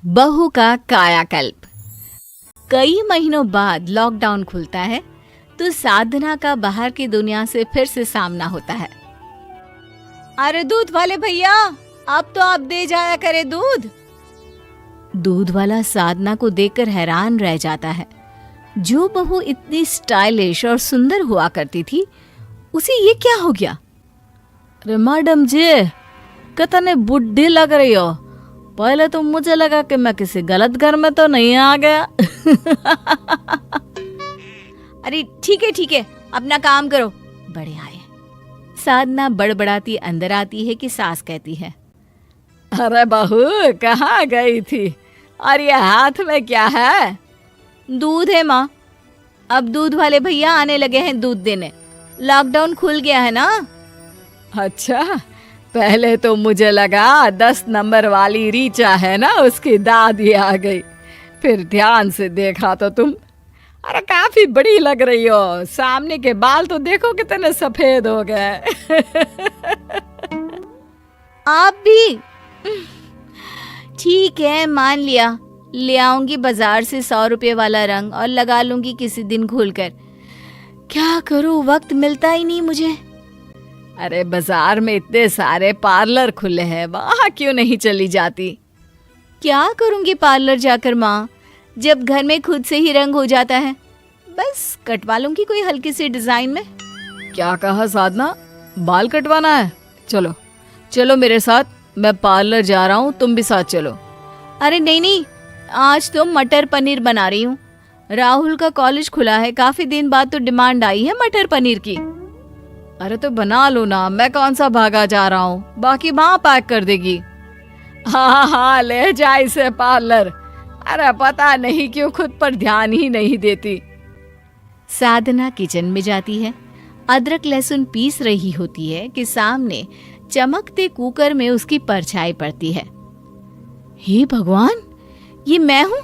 बहू का कायाकल्प। कई महीनों बाद लॉकडाउन खुलता है तो साधना का बाहर की दुनिया से फिर से सामना होता है। अरे दूध वाले भैया, अब तो आप दे जाया करे दूध। दूध वाला साधना को देखकर हैरान रह जाता है। जो बहू इतनी स्टाइलिश और सुंदर हुआ करती थी, उसे ये क्या हो गया? अरे मैडम जी, कितने बुढ़ी लग रही हो। पहले तो मुझे लगा कि मैं किसी गलत घर में तो नहीं आ गया। अरे ठीक है, अपना काम करो, बड़े आए। साधना बड़बड़ाती अंदर आती है कि सास कहती है, अरे बहू कहाँ गई थी, और ये हाथ में क्या है? दूध है माँ। अब दूध वाले भैया आने लगे हैं दूध देने। लॉकडाउन खुल गया है ना। अच्छा, पहले तो मुझे लगा 10 नंबर वाली रीचा है ना, उसकी दादी आ गई। फिर ध्यान से देखा तो तुम अरे काफी बड़ी लग रही हो। सामने के बाल तो देखो कितने सफेद हो गए। आप भी? ठीक है, मान लिया। ले आऊंगी बाजार से 100 रुपए वाला रंग और लगा लूंगी किसी दिन घोलकर। क्या करूं, वक्त मिलता ही नहीं मुझे। अरे बाजार में इतने सारे पार्लर खुले हैं, वहां क्यों नहीं चली जाती? क्या करूंगी पार्लर जाकर माँ, जब घर में खुद से ही रंग हो जाता है। बस कटवा लूंगी कोई हल्की सी डिजाइन में। क्या कहा साधना, बाल कटवाना है? चलो चलो मेरे साथ, मैं पार्लर जा रहा हूँ, तुम भी साथ चलो। अरे नहीं, आज तो मटर पनीर बना रही हूँ। राहुल का कॉलेज खुला है, काफी दिन बाद तो डिमांड आई है मटर पनीर की। अरे तो बना लो ना, मैं कौन सा भागा जा रहा हूँ, बाकी माँ पैक कर देगी। हाँ, ले जा इसे पार्लर। अरे पता नहीं क्यों खुद पर ध्यान ही नहीं देती। साधना किचन में जाती है। अदरक लहसुन पीस रही होती है कि सामने चमकते कुकर में उसकी परछाई पड़ती है। हे भगवान, ये मैं हूँ?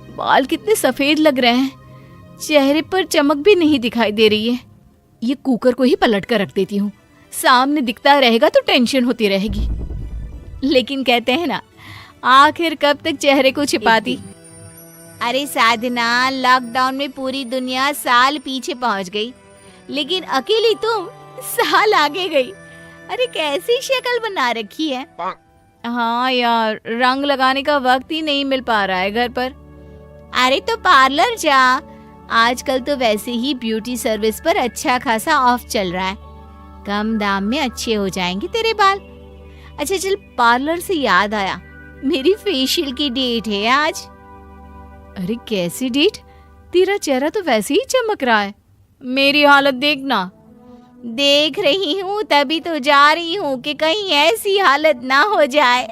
बाल कितने सफेद लग रहे हैं, चेहरे पर चमक भी नहीं दिखाई दे रही है। ये कुकर को ही पलट कर रख देती हूँ, सामने दिखता रहेगा तो टेंशन होती रहेगी। लेकिन कहते हैं ना, आखिर कब तक चेहरे को छिपाती। अरे साधना, लॉकडाउन में पूरी दुनिया साल पीछे पहुंच गई, लेकिन अकेली तुम साल आगे गई। अरे कैसी शक्ल बना रखी है। हाँ यार, रंग लगाने का वक्त ही नहीं मिल पा रहा है घर पर। अरे तो पार्लर जा, आजकल तो वैसे ही ब्यूटी सर्विस पर अच्छा खासा ऑफ चल रहा है। कम दाम में अच्छे हो जाएंगे तेरे बाल। अच्छा चल, पार्लर से याद आया, मेरी फेशियल की डेट है आज। अरे कैसी डेट? तेरा चेहरा तो वैसे ही चमक रहा है, मेरी हालत देखना। देख रही हूँ, तभी तो जा रही हूँ कि कहीं ऐसी हालत ना हो जाए।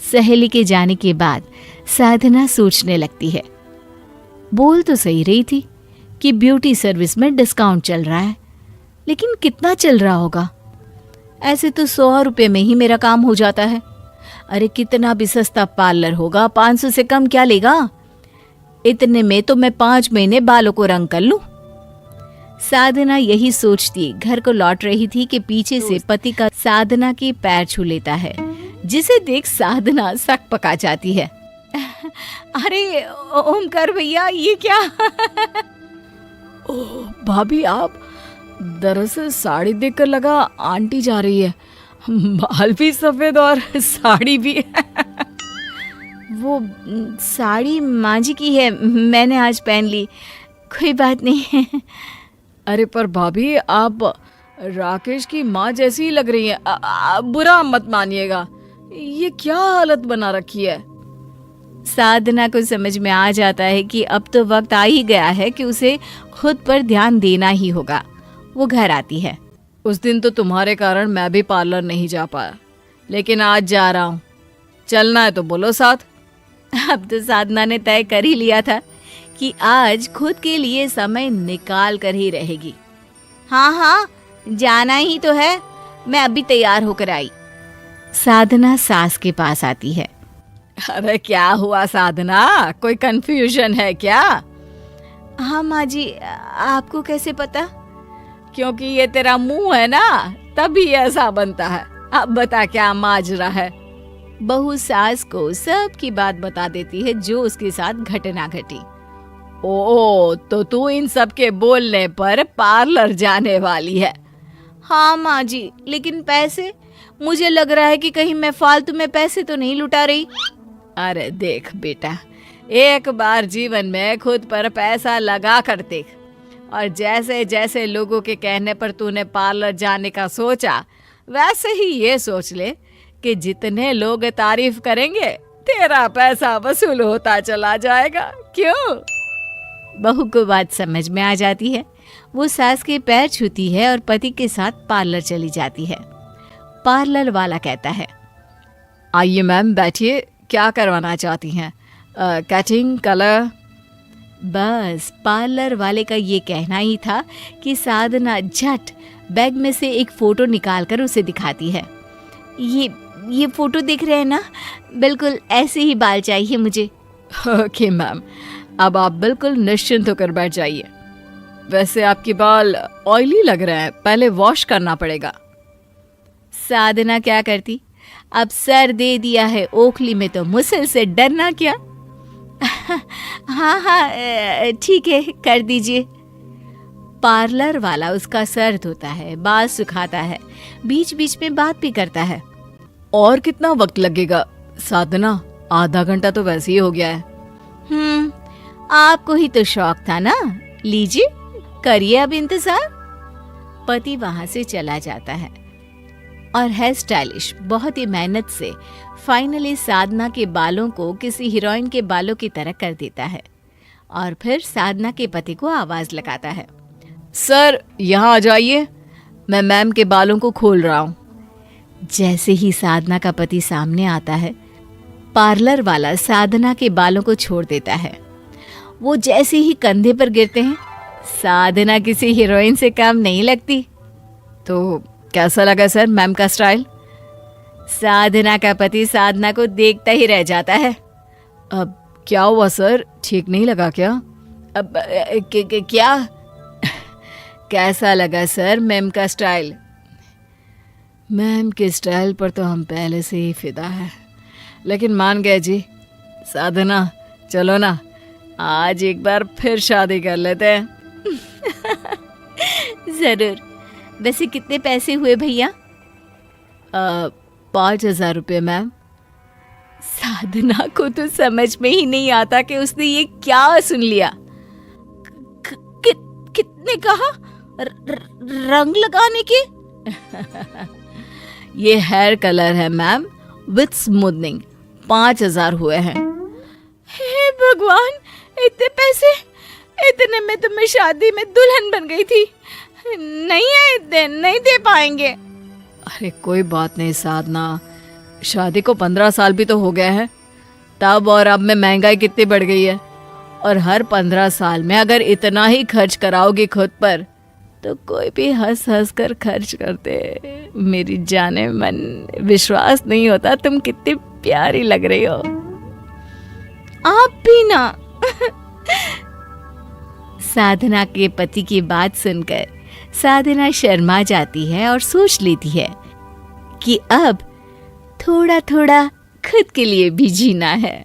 सहेली के जाने के बाद साधना सोचने लगती है। बोल तो सही रही थी कि ब्यूटी सर्विस में डिस्काउंट चल रहा है, लेकिन कितना चल रहा होगा? ऐसे तो 100 रुपए में ही मेरा काम हो जाता है। अरे कितना भी सस्ता पार्लर होगा, 500 से कम क्या लेगा? इतने में तो मैं 5 महीने बालों को रंग कर लूं। साधना यही सोचती घर को लौट रही थी कि पीछे से पति का साधना के पैर छू लेता है, जिसे देख साधना सक पका जाती है। अरे ओमकार भैया, ये क्या? ओह भाभी, आप? दरअसल साड़ी देखकर लगा आंटी जा रही है। बाल भी सफेद और साड़ी भी। वो साड़ी माँ जी की है, मैंने आज पहन ली, कोई बात नहीं है। अरे पर भाभी, आप राकेश की माँ जैसी ही लग रही है। बुरा मत मानिएगा, ये क्या हालत बना रखी है। साधना को समझ में आ जाता है कि अब तो वक्त आ ही गया है कि उसे खुद पर ध्यान देना ही होगा। वो घर आती है। उस दिन तो तुम्हारे कारण मैं भी पार्लर नहीं जा पाया, लेकिन आज जा रहा हूँ। चलना है तो बोलो साथ। अब तो साधना ने तय कर ही लिया था कि आज खुद के लिए समय निकाल कर ही रहेगी। हाँ, जाना ही तो है, मैं अभी तैयार होकर आई। साधना सास के पास आती है। अरे क्या हुआ साधना, कोई कंफ्यूजन है क्या? हाँ माँ जी, आपको कैसे पता? क्योंकि ये तेरा मुंह है ना, तभी ऐसा बनता है। अब बता क्या माजरा है? बहू सास को सब की बात बता देती है जो उसके साथ घटना घटी। ओ, तो तू इन सब के बोलने पर पार्लर जाने वाली है? हाँ माँ जी, लेकिन पैसे? मुझे लग रहा है कि कहीं मैं फालतू में पैसे तो नहीं लुटा रही। अरे देख बेटा, एक बार जीवन में खुद पर पैसा लगा कर देख, और जैसे जैसे लोगों के कहने पर तूने पार्लर जाने का सोचा, वैसे ही ये सोच ले कि जितने लोग तारीफ करेंगे तेरा पैसा वसूल होता चला जाएगा। क्यों? बहू को बात समझ में आ जाती है। वो सास के पैर छूती है और पति के साथ पार्लर चली जाती है। पार्लर वाला कहता है, आइए मैम बैठिए, क्या करवाना चाहती हैं? Cutting, colour? बस पार्लर वाले का ये कहना ही था कि साधना झट बैग में से एक फोटो निकालकर उसे दिखाती है। ये फोटो दिख रहे हैं ना, बिल्कुल ऐसे ही बाल चाहिए मुझे। ओके मैम, अब आप बिल्कुल निश्चिंत होकर बैठ जाइए। वैसे आपके बाल ऑयली लग रहे हैं, पहले वॉश करना पड़ेगा। साधना क्या करती, अब सर दे दिया है ओखली में तो मुसल से डरना क्या। हाँ, ठीक है, कर दीजिए। पार्लर वाला उसका सर धोता है, बाल सुखाता है, बीच बीच में बात भी करता है। और कितना वक्त लगेगा साधना? आधा घंटा तो वैसे ही हो गया है। आपको ही तो शौक था ना, लीजिए करिए अब इंतजार। पति वहां से चला जाता है और हेयर स्टाइलिश बहुत ही मेहनत से फाइनली साधना के बालों को किसी हीरोइन के बालों की तरह कर देता है और फिर साधना के पति को आवाज लगाता है, सर यहाँ आ जाइए, मैं मैम के बालों को खोल रहा हूँ। जैसे ही साधना का पति सामने आता है, पार्लर वाला साधना के बालों को छोड़ देता है। वो जैसे ही कंधे पर गिरते हैं, साधना किसी हीरोइन से कम नहीं लगती। तो कैसा लगा सर मैम का स्टाइल? साधना का पति साधना को देखता ही रह जाता है। अब क्या हुआ सर, ठीक नहीं लगा क्या? अब क्या कैसा लगा सर मैम का स्टाइल? मैम के स्टाइल पर तो हम पहले से ही फिदा है, लेकिन मान गए जी। साधना चलो ना, आज एक बार फिर शादी कर लेते हैं। जरूर। वैसे कितने पैसे हुए भैया? 5,000 रुपये मैम। साधना को तो समझ में ही नहीं आता कि उसने ये क्या सुन लिया। कितने कहा? रंग लगाने के? ये हेयर कलर है मैम विथ स्मूथनिंग, 5,000 हुए हैं। हे भगवान, इतने पैसे! इतने में तो मैं शादी में दुल्हन बन गई थी। नहीं है, इतने नहीं दे पाएंगे। अरे कोई बात नहीं साधना, शादी को 15 साल भी तो हो गए हैं। तब और अब में महंगाई कितनी बढ़ गई है, और हर 15 साल में अगर इतना ही खर्च कराओगी खुद पर, तो कोई भी हंस हंस कर खर्च करते। मेरी जाने मन, विश्वास नहीं होता तुम कितनी प्यारी लग रही हो। आप भी ना। साधना के पति की बात सुनकर साधना शर्मा जाती है और सोच लेती है कि अब थोड़ा थोड़ा खुद के लिए भी जीना है।